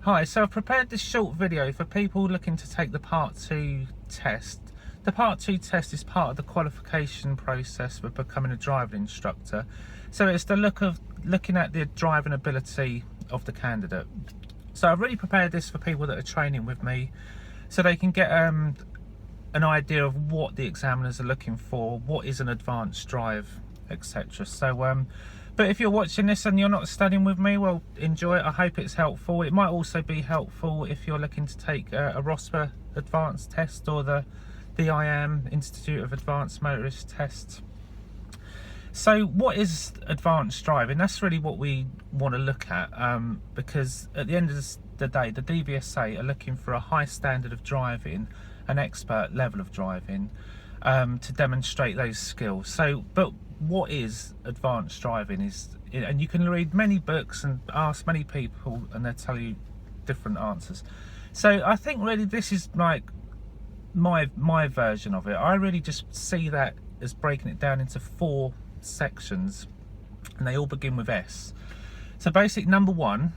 Hi, so I've prepared this short video for people looking to take the Part 2 test. The Part 2 test is part of the qualification process for becoming a driving instructor. So it's the looking at the driving ability of the candidate. So I've really prepared this for people that are training with me so they can get an idea of what the examiners are looking for, what is an advanced drive, etc. So but if you're watching this and you're not studying with me, well, enjoy it. I hope it's helpful. It might also be helpful if you're looking to take a RoSPA advanced test or the IAM Institute of Advanced Motorist test. So what is advanced driving? That's really what we want to look at, because at the end of the day, the DVSA are looking for a high standard of driving, an expert level of driving, to demonstrate those skills. So, but what is advanced driving and you can read many books and ask many people and they'll tell you different answers. So I think really this is like my version of it. I really just see that as breaking it down into 4 sections, and they all begin with S. So basic number 1,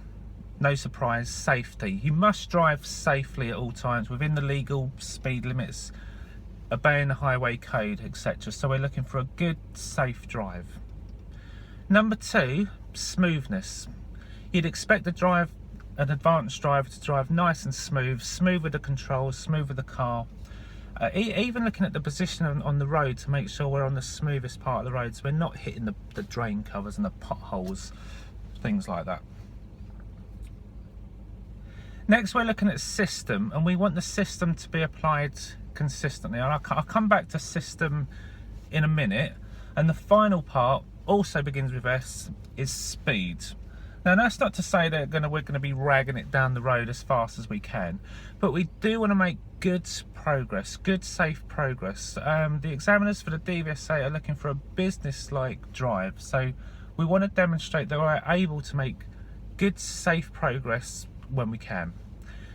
no surprise, safety. You must drive safely at all times within the legal speed limits, obeying the highway code, etc. So we're looking for a good, safe drive. Number 2, smoothness. You'd expect an advanced driver to drive nice and smooth with the controls, smooth with the car. Even looking at the position on the road to make sure we're on the smoothest part of the road, so we're not hitting the drain covers and the potholes, things like that. Next, we're looking at system, and we want the system to be applied consistently. I'll come back to system in a minute. And the final part also begins with S, is speed. Now that's not to say that we're going to be ragging it down the road as fast as we can, but we do want to make good progress, good safe progress. The examiners for the DVSA are looking for a business-like drive, so we want to demonstrate that we're able to make good safe progress when we can.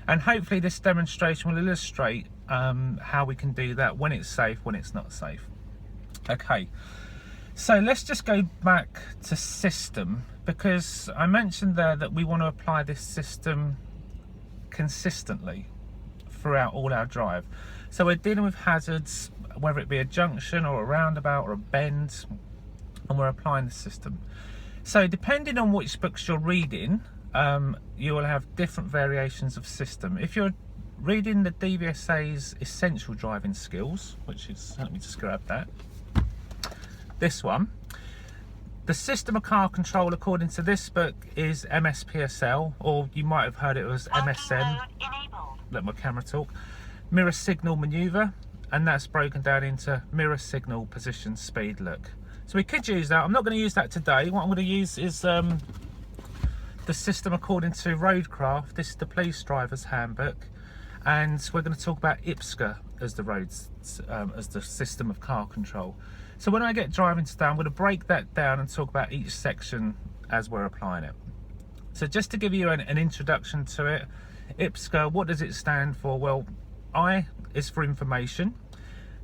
And hopefully this demonstration will illustrate how we can do that, when it's safe, when it's not safe. Okay, so let's just go back to system, because I mentioned there that we want to apply this system consistently throughout all our drive. So we're dealing with hazards, whether it be a junction or a roundabout or a bend, and we're applying the system. So depending on which books you're reading, you will have different variations of system. If you're reading the DVSA's essential driving skills, which is, let me just grab that, this one, the system of car control according to this book is MSPSL, or you might have heard it as MSM, let my camera talk, mirror signal maneuver, and that's broken down into mirror signal position speed look. So we could use that. I'm not going to use that today. What I'm going to use is the system according to Roadcraft. This is the police driver's handbook, and we're going to talk about IPSGA as the system of car control. So when I get driving today, I'm going to break that down and talk about each section as we're applying it. So just to give you an introduction to it, IPSGA, what does it stand for? Well, I is for information.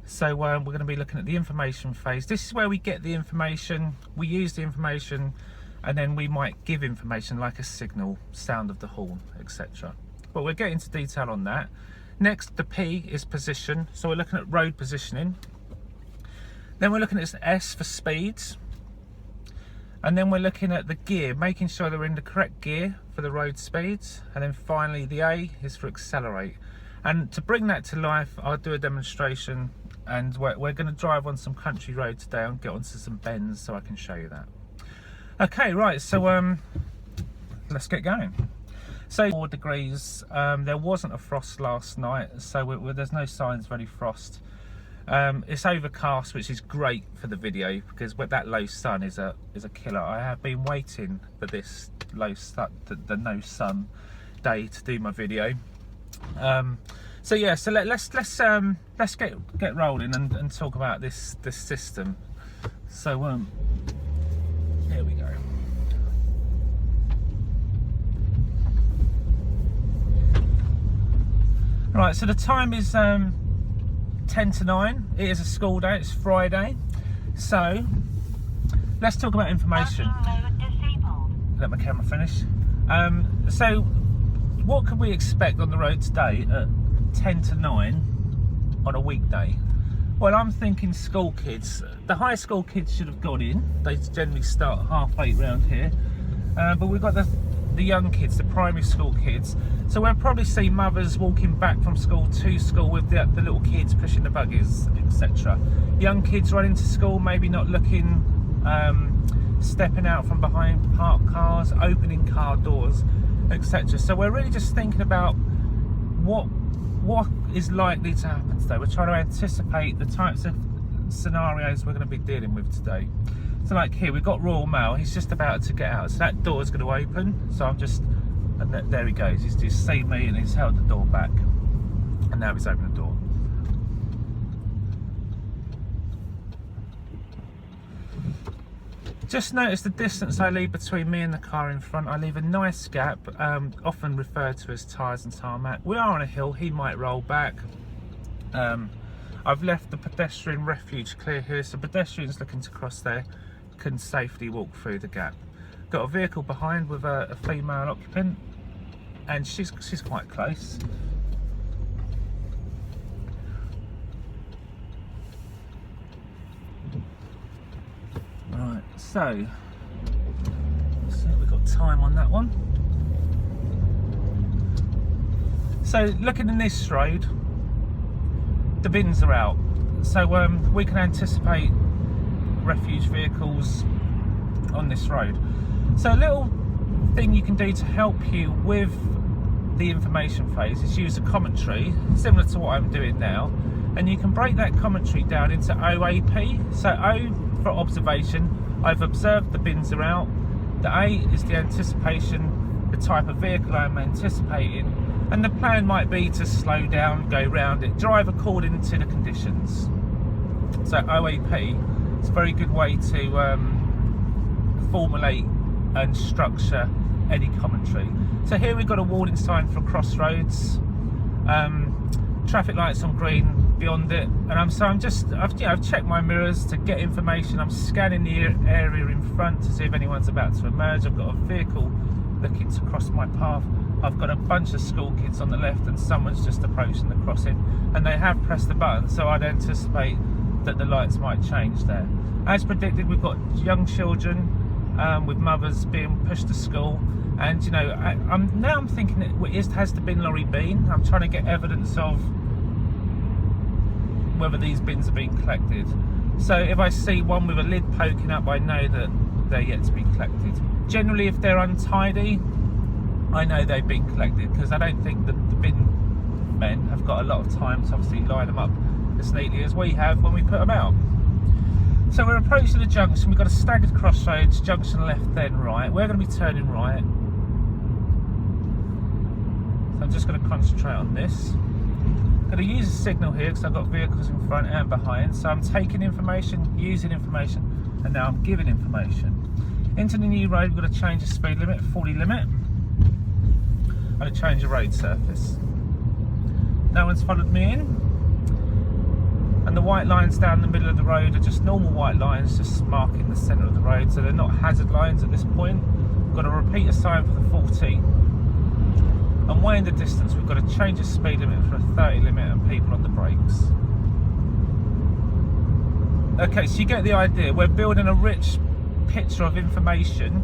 So we're going to be looking at the information phase. This is where we get the information, we use the information, and then we might give information like a signal, sound of the horn, etc. But we'll get into detail on that. Next, the P is position. So we're looking at road positioning. Then we're looking at S for speed. And then we're looking at the gear, making sure they're in the correct gear for the road speeds. And then finally, the A is for accelerate. And to bring that to life, I'll do a demonstration, and we're going to drive on some country road today and get onto some bends so I can show you that. Okay, right, so let's get going. So 4 degrees, there wasn't a frost last night, so there's no signs of any frost. It's overcast, which is great for the video, because that low sun is a killer. I have been waiting for this low sun, the no sun day to do my video. So yeah, so let's get rolling and talk about this system. So here we go. Right, so the time is 10 to 9. It is a school day, it's Friday. So let's talk about information. Let my camera finish. So what can we expect on the road today at 10 to 9 on a weekday? Well, I'm thinking school kids. The high school kids should have gone in. They generally start at 8:30 round here. But we've got the young kids, the primary school kids. So we'll probably see mothers walking back from school to school with the little kids pushing the buggies, etc. Young kids running to school, maybe not looking, stepping out from behind parked cars, opening car doors, etc. So we're really just thinking about what is likely to happen today. We're trying to anticipate the types of scenarios we're going to be dealing with today. So like here, we've got Royal Mail. He's just about to get out, so that door is going to open. So I'm just, and there he goes. He's just seen me and he's held the door back, and now he's opened the door. Just notice the distance I leave between me and the car in front. I leave a nice gap, often referred to as tyres and tarmac. We are on a hill, he might roll back. I've left the pedestrian refuge clear here, so pedestrians looking to cross there can safely walk through the gap. Got a vehicle behind with a female occupant, and she's quite close. Right, so we've got time on that one. So looking in this road, the bins are out, so we can anticipate refuge vehicles on this road. So a little thing you can do to help you with the information phase is use a commentary similar to what I'm doing now, and you can break that commentary down into OAP. So O for observation, I've observed the bins are out. The A is the anticipation, the type of vehicle I'm anticipating, and the plan might be to slow down, go round it, drive according to the conditions. So OAP is a very good way to formulate and structure any commentary. So here we've got a warning sign for crossroads, traffic lights on green beyond it, and I've checked my mirrors to get information. I'm scanning the area in front to see if anyone's about to emerge. I've got a vehicle looking to cross my path. I've got a bunch of school kids on the left, and someone's just approaching the crossing, and they have pressed the button, so I'd anticipate that the lights might change there. As predicted, we've got young children with mothers being pushed to school, and you know, I'm thinking that has the bin lorry been? I'm trying to get evidence of whether these bins are being collected. So if I see one with a lid poking up, I know that they're yet to be collected. Generally, if they're untidy, I know they've been collected, because I don't think that the bin men have got a lot of time to obviously line them up as neatly as we have when we put them out. So we're approaching the junction. We've got a staggered crossroads, junction left then right. We're going to be turning right. So I'm just going to concentrate on this. I'm going to use a signal here because I've got vehicles in front and behind. So I'm taking information, using information, and now I'm giving information. Into the new road, we're going to change the speed limit, 40 limit. I'm going to change the road surface. No one's followed me in. And the white lines down the middle of the road are just normal white lines, just marking the centre of the road, so they're not hazard lines at this point. We've got to repeat a sign for the 40. And way in the distance, we've got to change the speed limit for a 30 limit and people on the brakes. Okay, so you get the idea. We're building a rich picture of information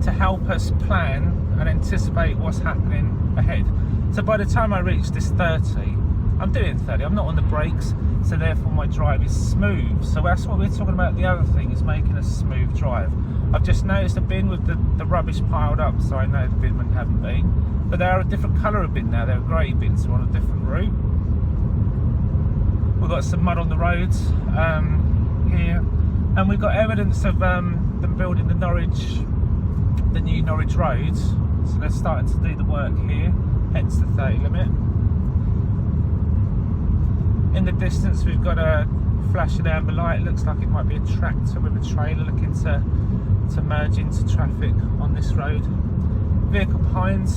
to help us plan and anticipate what's happening ahead. So by the time I reach this 30, I'm doing 30, I'm not on the brakes, so therefore my drive is smooth. So that's what we're talking about. The other thing is making a smooth drive. I've just noticed a bin with the rubbish piled up, so I know the binmen haven't been. But they're a different colour of bin now, they're a grey bin, so we're on a different route. We've got some mud on the roads here, and we've got evidence of them building the new Norwich road. So they're starting to do the work here, hence the 30 limit. In the distance, we've got a flashing amber light. It looks like it might be a tractor with a trailer looking to merge into traffic on this road. Vehicle behind,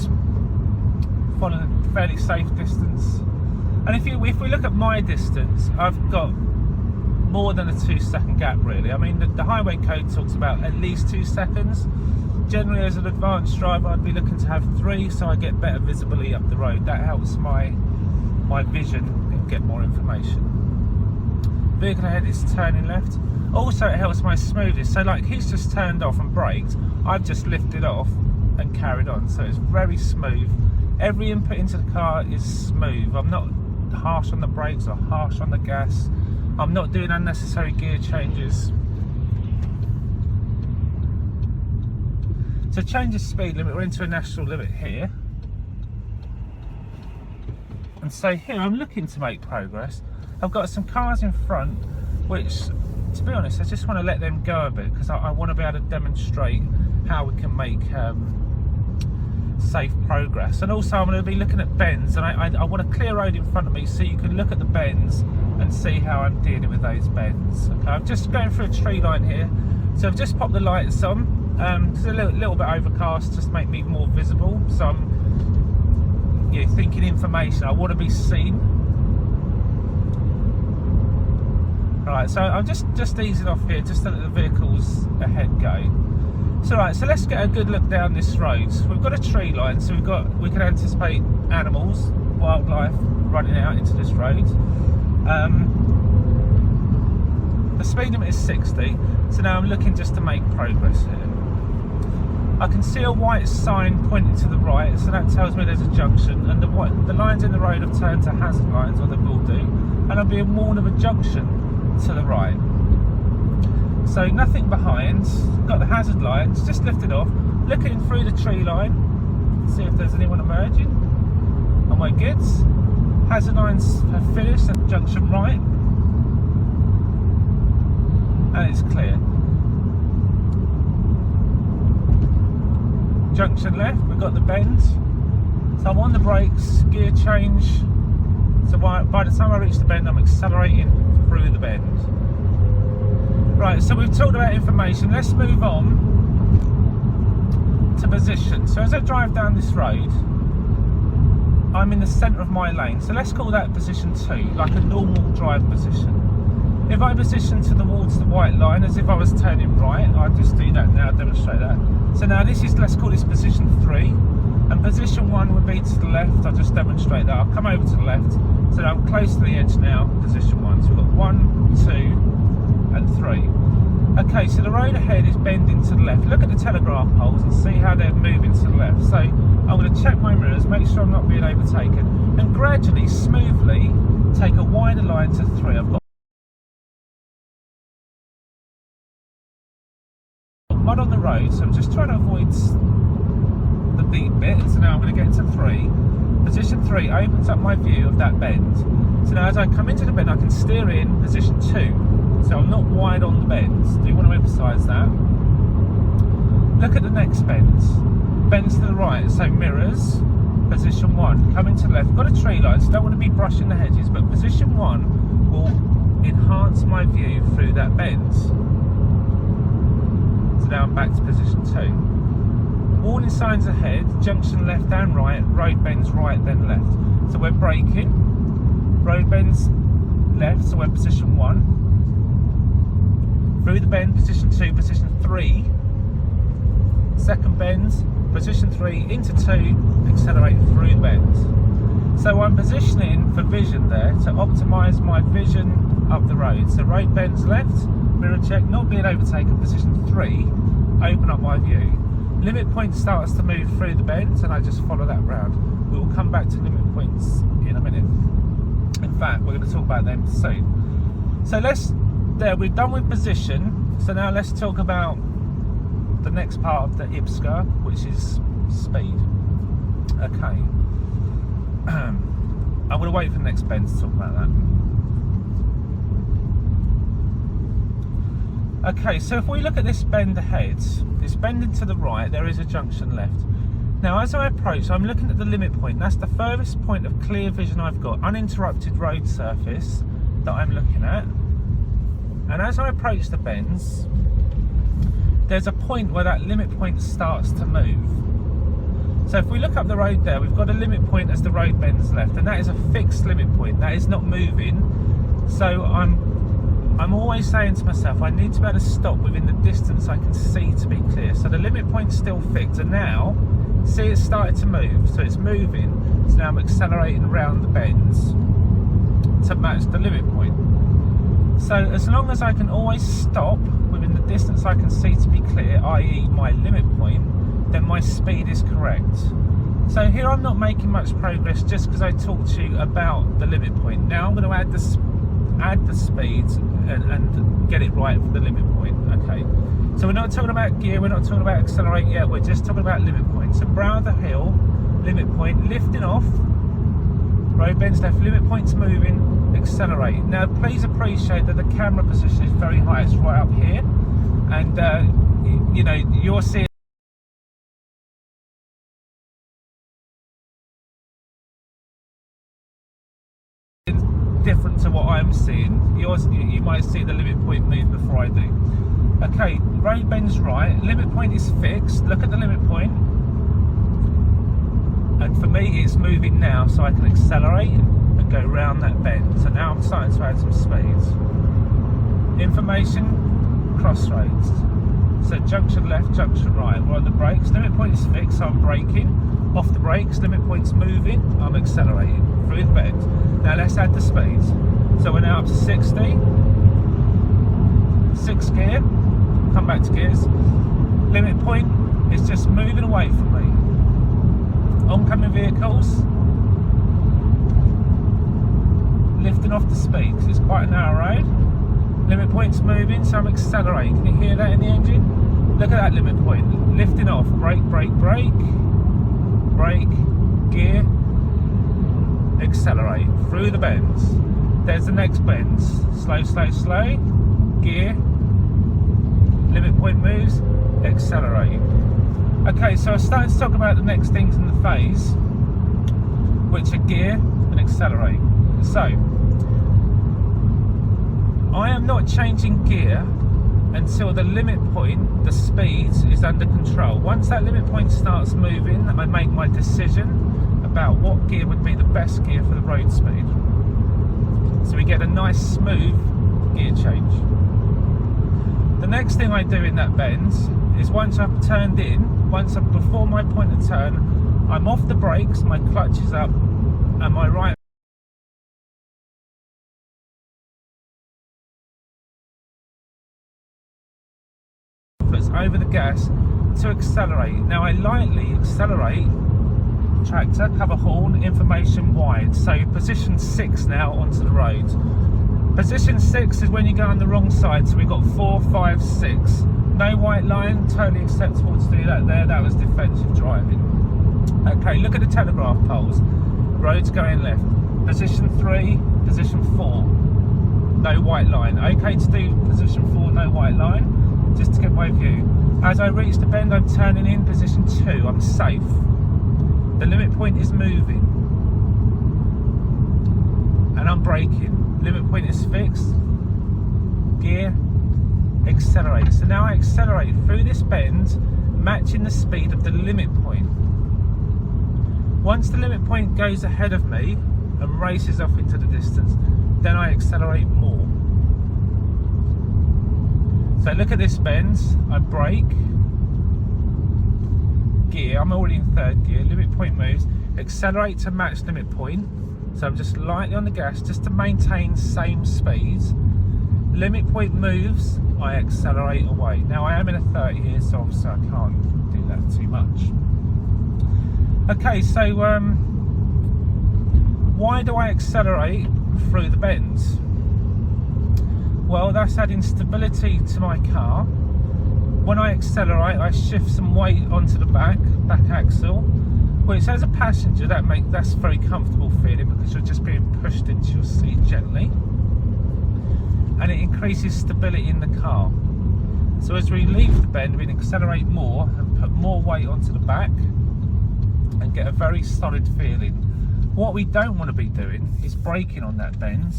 following a fairly safe distance. And if we look at my distance, I've got more than a 2-second gap really. I mean, the highway code talks about at least 2 seconds. generally as an advanced driver I'd be looking to have 3 so I get better visibility up the road. That helps my vision and get more information. Vehicle ahead is turning left. Also it helps my smoothness, so like he's just turned off and braked, I've just lifted off and carried on, so it's very smooth. Every input into the car is smooth. I'm not harsh on the brakes or harsh on the gas. I'm not doing unnecessary gear changes. To change the speed limit, we're into a national limit here. And so here I'm looking to make progress. I've got some cars in front which, to be honest, I just want to let them go a bit because I want to be able to demonstrate how we can make safe progress. And also I'm going to be looking at bends, and I want a clear road in front of me so you can look at the bends and see how I'm dealing with those bends. Okay, I'm just going through a tree line here, so I've just popped the lights on. It's a little bit overcast, just to make me more visible, so I'm thinking information, I want to be seen. Right, so I'm just easing off here just to let the vehicles ahead go. So right, so let's get a good look down this road. So we've got a tree line, so we can anticipate animals, wildlife running out into this road. The speed limit is 60, so now I'm looking just to make progress here. I can see a white sign pointing to the right, so that tells me there's a junction, and the lines in the road have turned to hazard lines, or they will do, and I'm being warned of a junction to the right. So nothing behind, got the hazard lines, just lifted off, looking through the tree line, see if there's anyone emerging, and we're good. Hazard lines have finished, and junction right, and it's clear. Junction left, we've got the bend, so I'm on the brakes, gear change, so by the time I reach the bend I'm accelerating through the bend. Right, so we've talked about information, let's move on to position. So as I drive down this road, I'm in the centre of my lane, so let's call that position 2, like a normal drive position. If I position towards the white line as if I was turning right, I'll just do that now, demonstrate that. So now this is, let's call this position 3, and position 1 would be to the left. I'll just demonstrate that. I'll come over to the left, so I'm close to the edge now, position 1. So we've got 1, 2 and 3. Okay, so the road ahead is bending to the left. Look at the telegraph poles and see how they're moving to the left. So I'm going to check my mirrors, make sure I'm not being overtaken, and gradually, smoothly take a wider line to 3. I've got mud on the road, so I'm just trying to avoid the deep bit. So now I'm going to get into 3. Position 3 opens up my view of that bend. So now as I come into the bend, I can steer in position 2. So I'm not wide on the bends. Do you want to emphasise that? Look at the next bends. Bends to the right, so mirrors. Position 1, coming to the left. Got a tree line, so don't want to be brushing the hedges, but position 1 will enhance my view through that bend. So now I'm back to position 2. Warning signs ahead, junction left and right, road bends right then left. So we're braking, road bends left, so we're position 1. Through the bend, position 2, position 3. Second bend, position 3, into 2, accelerate through the bend. So I'm positioning for vision there to optimise my vision up the road. So road bends left, mirror check, not being overtaken, position 3, open up my view. Limit point starts to move through the bends and I just follow that round. We will come back to limit points in a minute. In fact, we're going to talk about them soon. So we're done with position. So now let's talk about the next part of the IPSGA, which is speed. Okay. I'm going to wait for the next bend to talk about that. Okay, so if we look at this bend ahead, it's bending to the right, there is a junction left. Now as I approach, I'm looking at the limit point. That's the furthest point of clear vision I've got, uninterrupted road surface that I'm looking at. And as I approach the bends, there's a point where that limit point starts to move. So if we look up the road there, we've got a limit point as the road bends left, and that is a fixed limit point, that is not moving. So I'm I'm always saying to myself, I need to be able to stop within the distance I can see to be clear. So the limit point's still fixed, and now, see, it's started to move. So it's moving, so now I'm accelerating around the bends to match the limit point. So as long as I can always stop within the distance I can see to be clear, i.e. my limit point, then my speed is correct. So here I'm not making much progress just because I talked to you about the limit point. Now I'm going to add the speeds and get it right for the limit point. Okay, so we're not talking about gear, we're not talking about accelerate yet, we're just talking about limit point. So brow of the hill, limit point, lifting off, road bends left, limit point's moving, accelerate. Now please appreciate that the camera position is very high, it's right up here, and you know, you're seeing different to what I'm seeing. You might see the limit point move before I do. Okay, road bends right, limit point is fixed, look at the limit point, and for me it's moving now, so I can accelerate and go round that bend. So now I'm starting to add some speeds. Information, crossroads. So junction left, junction right, we're on the brakes, limit point is fixed, so I'm braking. Off the brakes, limit point's moving, I'm accelerating through the bend. Now let's add the speeds. So we're now up to 60, 6 gear, come back to gears. Limit point is just moving away from me. Oncoming vehicles, lifting off the speed because it's quite a narrow road. Limit point's moving, so I'm accelerating. Can you hear that in the engine? Look at that limit point, lifting off, brake, brake, brake. Brake, gear, accelerate through the bends. There's the next bends. Slow, slow, slow. Gear, limit point moves, accelerate. Okay, so I started to talk about the next things in the phase, which are gear and accelerate. So I am not changing gear until the limit point, the speed, is under control. Once that limit point starts moving, I make my decision about what gear would be the best gear for the road speed. So we get a nice smooth gear change. The next thing I do in that bend is once I've turned in, before my point of turn, I'm off the brakes, my clutch is up, and my right over the gas to accelerate. Now I lightly accelerate, tractor, cover horn, information wide. So position 6 now onto the road. Position 6 is when you go on the wrong side, so we've got 4, 5, 6. No white line, totally acceptable to do that there, that was defensive driving. Okay, look at the telegraph poles. Road's going left. Position 3, position 4. No white line. Okay to do position 4, no white line. Just to get my view. As I reach the bend, I'm turning in position 2, I'm safe. The limit point is moving. And I'm braking. Limit point is fixed. Gear, accelerate. So now I accelerate through this bend, matching the speed of the limit point. Once the limit point goes ahead of me and races off into the distance, then I accelerate more. So look at this bend, I brake, gear, I'm already in 3rd gear, limit point moves, accelerate to match limit point, so I'm just lightly on the gas just to maintain same speeds. Limit point moves, I accelerate away. Now I am in a 30 here, so obviously I can't do that too much. Okay, so why do I accelerate through the bends? Well, that's adding stability to my car. When I accelerate, I shift some weight onto the back axle, which as a passenger, that's very comfortable feeling because you're just being pushed into your seat gently. And it increases stability in the car. So as we leave the bend, we accelerate more and put more weight onto the back and get a very solid feeling. What we don't want to be doing is braking on that bend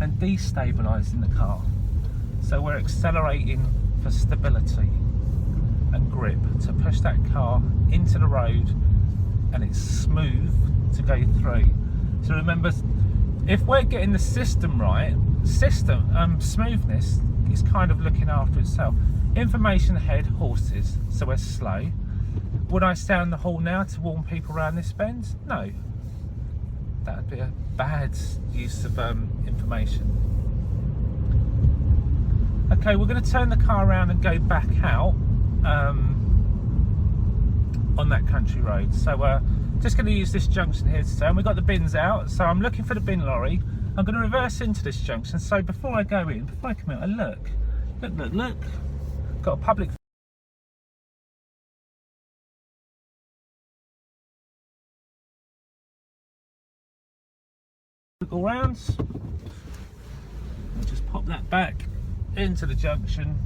and destabilising the car. So we're accelerating for stability and grip to push that car into the road, and it's smooth to go through. So remember, if we're getting the system right, smoothness is kind of looking after itself. Information ahead, horses, so we're slow. Would I sound the horn now to warn people around this bend? No. That would be a bad use of information. Okay, we're going to turn the car around and go back out on that country road. So just going to use this junction here to turn. We've got the bins out, so I'm looking for the bin lorry. I'm going to reverse into this junction. So before I go in, before I come in, I look. Got a public all rounds. I'll just pop that back into the junction.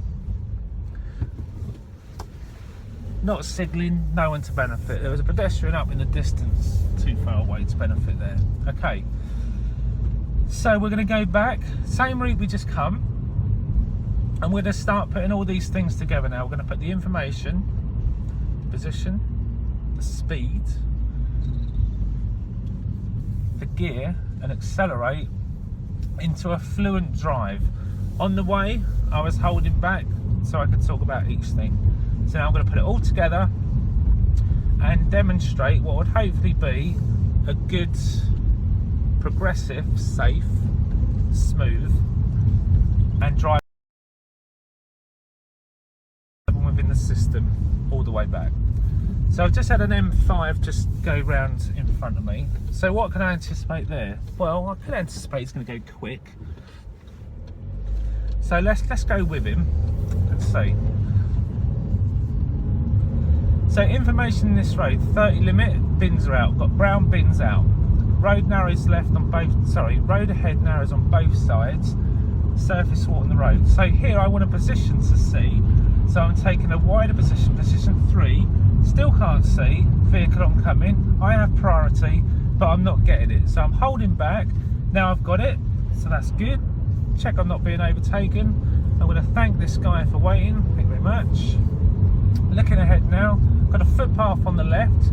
Not signalling, no one to benefit. There was a pedestrian up in the distance, too far away to benefit there. Okay, so we're going to go back, same route we just come, and we're going to start putting all these things together now. We're going to put the information, position, the speed, the gear, and accelerate into a fluent drive. On the way, I was holding back so I could talk about each thing. So now I'm going to put it all together and demonstrate what would hopefully be a good, progressive, safe, smooth, and drive within the system all the way back. So I've just had an M5 just go round in front of me. So what can I anticipate there? Well, I could anticipate it's going to go quick. So let's go with him. Let's see. So information in this road: 30 limit, bins are out. Got brown bins out. Road narrows left on both. Sorry, road ahead narrows on both sides. Surface water on the road. So here I want a position to see. So I'm taking a wider position, position 3. Still can't see, vehicle oncoming. I have priority, but I'm not getting it. So I'm holding back. Now I've got it, so that's good. Check I'm not being overtaken. I'm going to thank this guy for waiting. Thank you very much. Looking ahead now, got a footpath on the left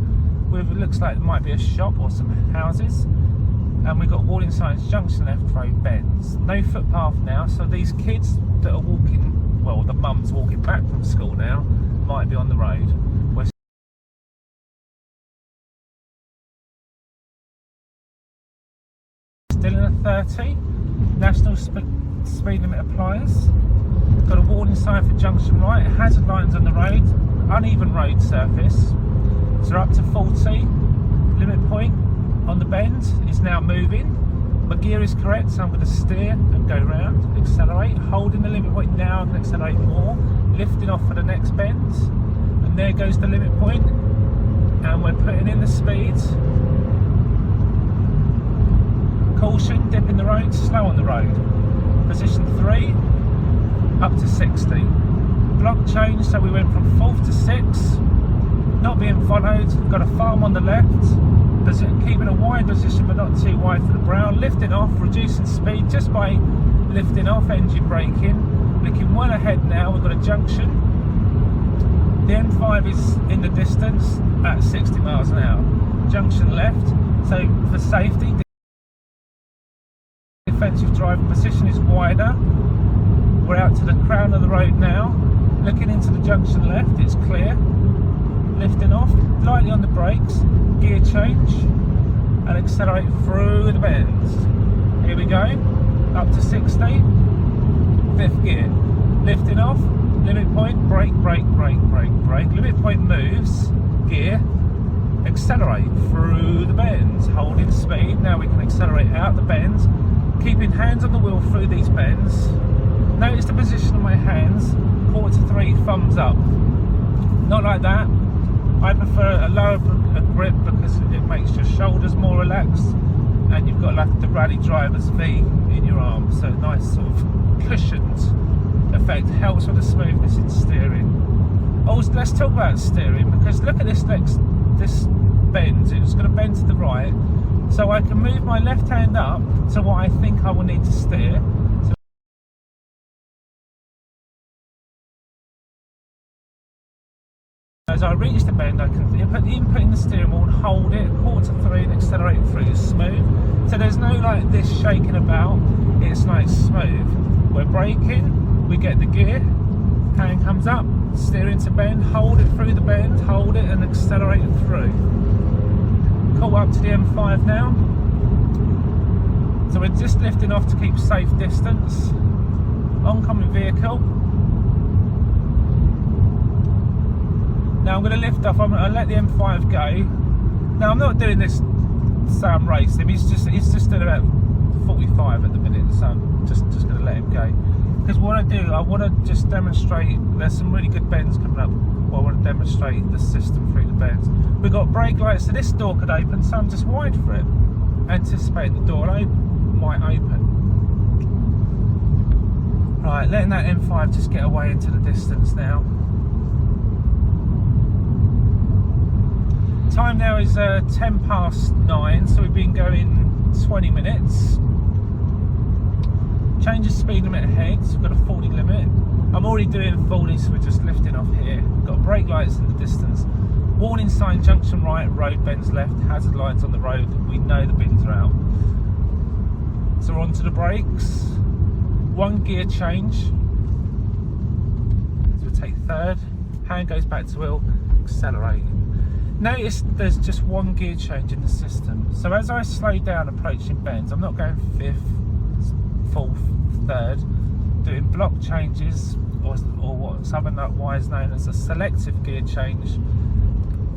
with, it looks like there might be a shop or some houses. And we've got warning signs, junction left, road bends. No footpath now, so these kids that are walking, well, the mum's walking back from school now, might be on the road. We're still in a 30, national speed limit applies. Got a warning sign for junction right, hazard lines on the road, uneven road surface. So we're up to 40, limit point on the bend is now moving. My gear is correct, so I'm going to steer and go round, accelerate, holding the limit point now. I'm going to accelerate more, lifting off for the next bend, and there goes the limit point, and we're putting in the speed. Caution, dip in the road, slow on the road. Position 3, up to 60. Block change, so we went from 4th to 6th, not being followed. Got a farm on the left, keeping a wide position but not too wide for the brown. Lifting off, reducing speed just by lifting off, engine braking. Looking well ahead now, we've got a junction. The M5 is in the distance at 60 miles an hour. Junction left, so for safety, defensive driving position is wider. We're out to the crown of the road now. Looking into the junction left, it's clear. Lifting off, lightly on the brakes, gear change, and accelerate through the bends. Here we go, up to 60, 5th gear. Lifting off, limit point, brake, brake, brake, brake, brake. Limit point moves, gear, accelerate through the bends, holding speed. Now we can accelerate out the bends, keeping hands on the wheel through these bends. Notice the position of my hands, 4-3, thumbs up. Not like that. I prefer a lower grip because it makes your shoulders more relaxed, and you've got like the rally driver's V in your arm, so nice sort of cushioned effect, helps with the smoothness in steering. Also, let's talk about steering, because look at this bend. It's going to bend to the right, so I can move my left hand up to what I think I will need to steer. as I reach the bend, I can put the input in the steering wheel and hold it, 2/4 and accelerate through. It's smooth. So there's no like this shaking about. It's like smooth. We're braking, we get the gear, hand comes up, steer into bend, hold it through the bend, hold it and accelerate it through. Caught up to the M5 now. So we're just lifting off to keep safe distance. Oncoming vehicle. Now I'm going to lift off. I'm going to let the M5 go. Now I'm not doing this so I'm racing. He's just doing about 45 at the minute, so I'm just going to let him go. Because what I want to just demonstrate. There's some really good bends coming up. Well, I want to demonstrate the system through the bends. We've got brake lights, so this door could open, so I'm just wide for it. Anticipate the door might open. Right, letting that M5 just get away into the distance now. Time now is 9:10, so we've been going 20 minutes. Change the speed limit ahead, so we've got a 40 limit. I'm already doing 40, so we're just lifting off here. Got brake lights in the distance. Warning sign, junction right, road bends left, hazard lights on the road. We know the bins are out. So we're onto the brakes. 1 gear change. So we take third, hand goes back to wheel, accelerate. Notice there's just 1 gear change in the system. So as I slow down approaching bends, I'm not going 5th, 4th, 3rd, doing block changes or what's otherwise known as a selective gear change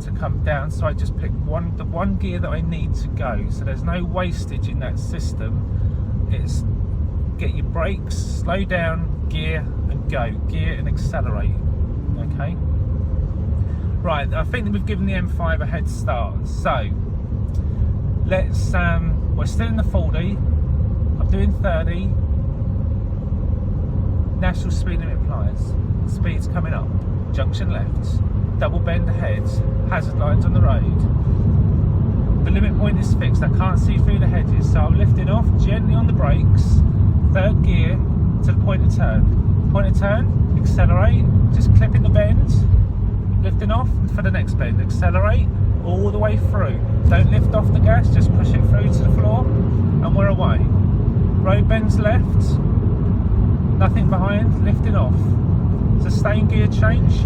to come down. So I just pick the one gear that I need to go. So there's no wastage in that system. It's get your brakes, slow down, gear and go, gear and accelerate. Okay. Right, I think that we've given the M5 a head start. So let's we're still in the 40. I'm doing 30. National speed limit applies. Speed's coming up. Junction left. Double bend ahead. Hazard lines on the road. The limit point is fixed. I can't see through the hedges, so I'm lifting off gently on the brakes. 3rd gear to the point of turn. Point of turn. Accelerate. Just clipping the bend. Lifting off for the next bend. Accelerate all the way through. Don't lift off the gas. Just push it through to the floor, and we're away. Road bends left. Nothing behind, lifting off. Sustain gear change.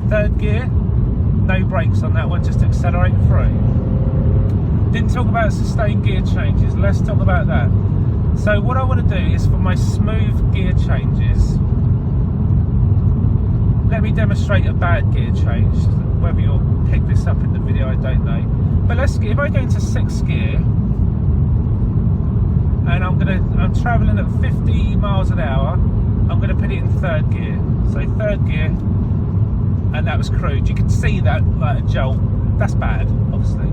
3rd gear, no brakes on that one, just accelerate through. Didn't talk about sustain gear changes, let's talk about that. So what I want to do is for my smooth gear changes, let me demonstrate a bad gear change. Whether you'll pick this up in the video, I don't know. But if I go into 6th gear, and I'm travelling at 50 miles an hour, I'm going to put it in 3rd gear. So 3rd gear, and that was crude. You can see that like a jolt. That's bad, obviously.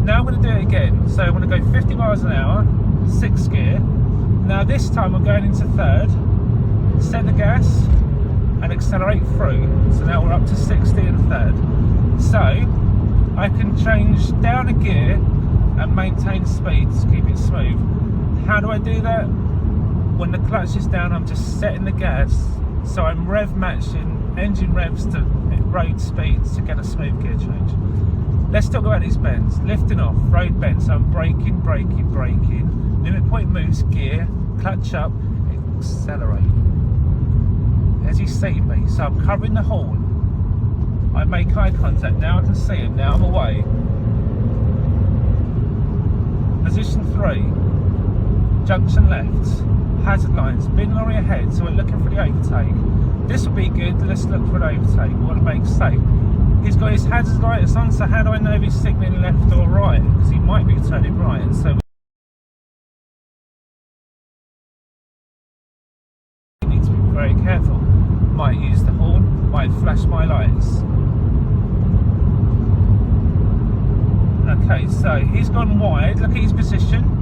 Now I'm going to do it again. So I'm going to go 50 miles an hour, 6th gear. Now this time I'm going into 3rd, set the gas, and accelerate through. So now we're up to 60 and 3rd. So I can change down a gear and maintain speed to keep it smooth. How do I do that? When the clutch is down, I'm just setting the gas, so I'm rev matching engine revs to road speeds to get a smooth gear change. Let's talk about these bends. Lifting off, road bends, so I'm braking. Limit point moves, gear, clutch up, accelerate. As you see me, so I'm covering the horn. I make eye contact, now I can see him, now I'm away. Position 3. Junction left, hazard lines, bin lorry ahead, so we're looking for the overtake. This will be good, let's look for an overtake, we want to make safe. He's got his hazard lights on, so how do I know if he's signalling left or right? Because he might be turning right, so we need to be very careful. Might use the horn, might flash my lights. Okay, so he's gone wide, look at his position.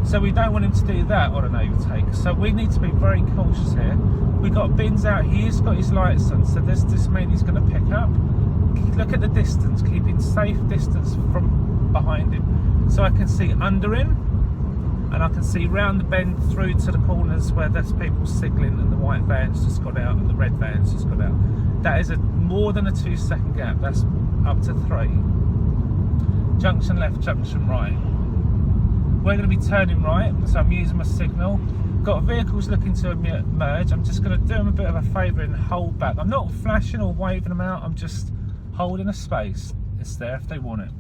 So we don't want him to do that on an overtake. So we need to be very cautious here. We've got bins out, he's got his lights on, so this means he's going to pick up. Look at the distance, keeping safe distance from behind him. So I can see under him, and I can see round the bend through to the corners where there's people signalling at the white van's just got out and the red van's just got out. That is more than a 2-second gap. That's up to 3. Junction left, junction right. We're going to be turning right, so I'm using my signal. Got vehicles looking to merge. I'm just going to do them a bit of a favour and hold back. I'm not flashing or waving them out, I'm just holding a space. It's there if they want it.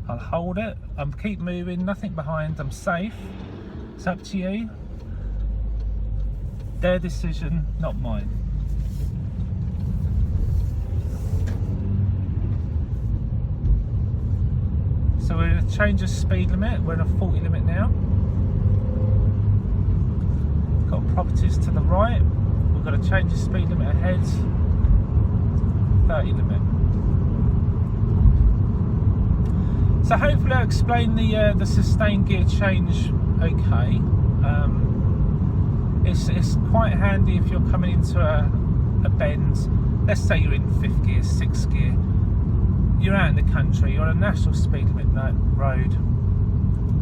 I'll hold it, keep moving, nothing behind, I'm safe. It's up to you. Their decision, not mine. So we're going to change the speed limit. We're in a 40 limit now. Got properties to the right. We've got to change the speed limit ahead. 30 limit. So hopefully I'll explain the sustained gear change okay. It's quite handy if you're coming into a bend. Let's say you're in 5th gear, 6th gear. You're out in the country, you're on a national speed limit road,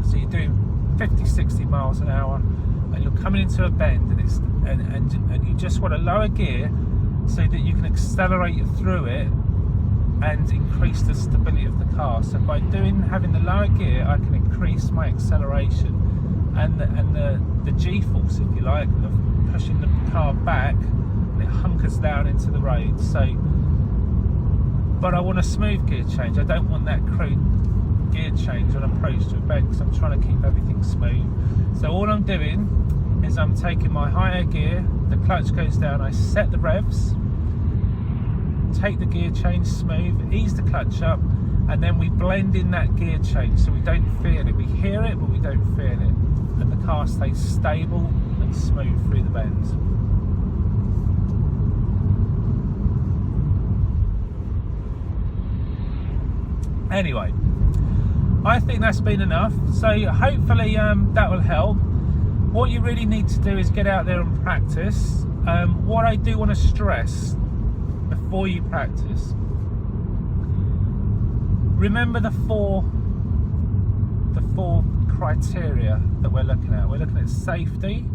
so you're doing 50-60 miles an hour, and you're coming into a bend, and you just want a lower gear so that you can accelerate through it and increase the stability of the car. So by having the lower gear, I can increase my acceleration and the G-force, if you like, of pushing the car back, and it hunkers down into the road. But I want a smooth gear change. I don't want that crude gear change on approach to a bend, because I'm trying to keep everything smooth. So all I'm doing is I'm taking my higher gear, the clutch goes down, I set the revs, take the gear change smooth, ease the clutch up, and then we blend in that gear change so we don't feel it. We hear it, but we don't feel it. And the car stays stable and smooth through the bends. Anyway, I think that's been enough. So hopefully that will help. What you really need to do is get out there and practice. What I do want to stress before you practice, remember the four criteria that we're looking at. We're looking at safety,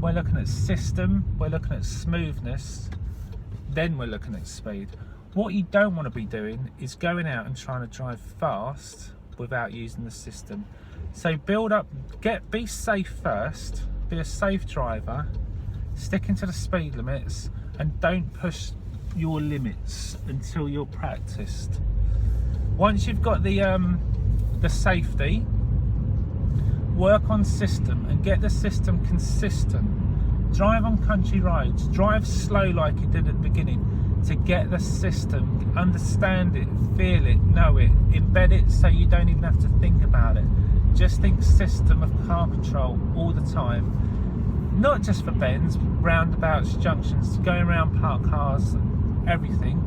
we're looking at system, we're looking at smoothness, then we're looking at speed. What you don't want to be doing is going out and trying to drive fast without using the system. So build up, be safe first, be a safe driver, sticking to the speed limits, and don't push your limits until you're practiced. Once you've got the safety, work on system and get the system consistent. Drive on country roads, drive slow like you did at the beginning, to get the system, understand it, feel it, know it, embed it so you don't even have to think about it. Just think system of car control all the time. Not just for bends, roundabouts, junctions, going around parked cars, everything.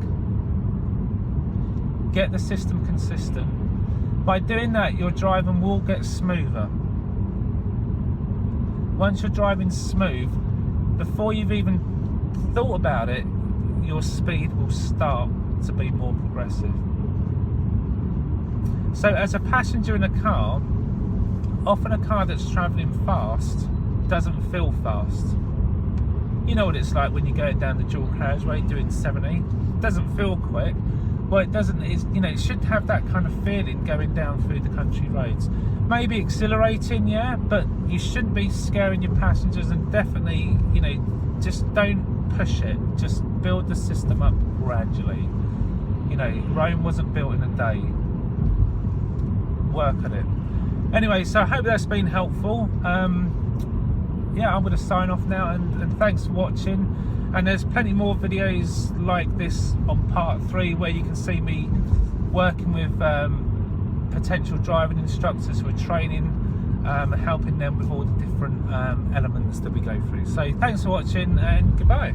Get the system consistent. By doing that, your driving will get smoother. Once you're driving smooth, before you've even thought about it, your speed will start to be more progressive. So as a passenger in a car, often a car that's travelling fast doesn't feel fast. You know what it's like when you go down the dual carriageway doing 70. It doesn't feel quick. Well, it doesn't. It should have that kind of feeling going down through the country roads. Maybe exhilarating, yeah, but you shouldn't be scaring your passengers, and definitely, just don't push it. Just build the system up gradually. Rome wasn't built in a day. Work at it. Anyway, so I hope that's been helpful. Yeah, I'm going to sign off now, and thanks for watching. And there's plenty more videos like this on part 3 where you can see me working with potential driving instructors who are training, helping them with all the different elements that we go through. So thanks for watching, and goodbye.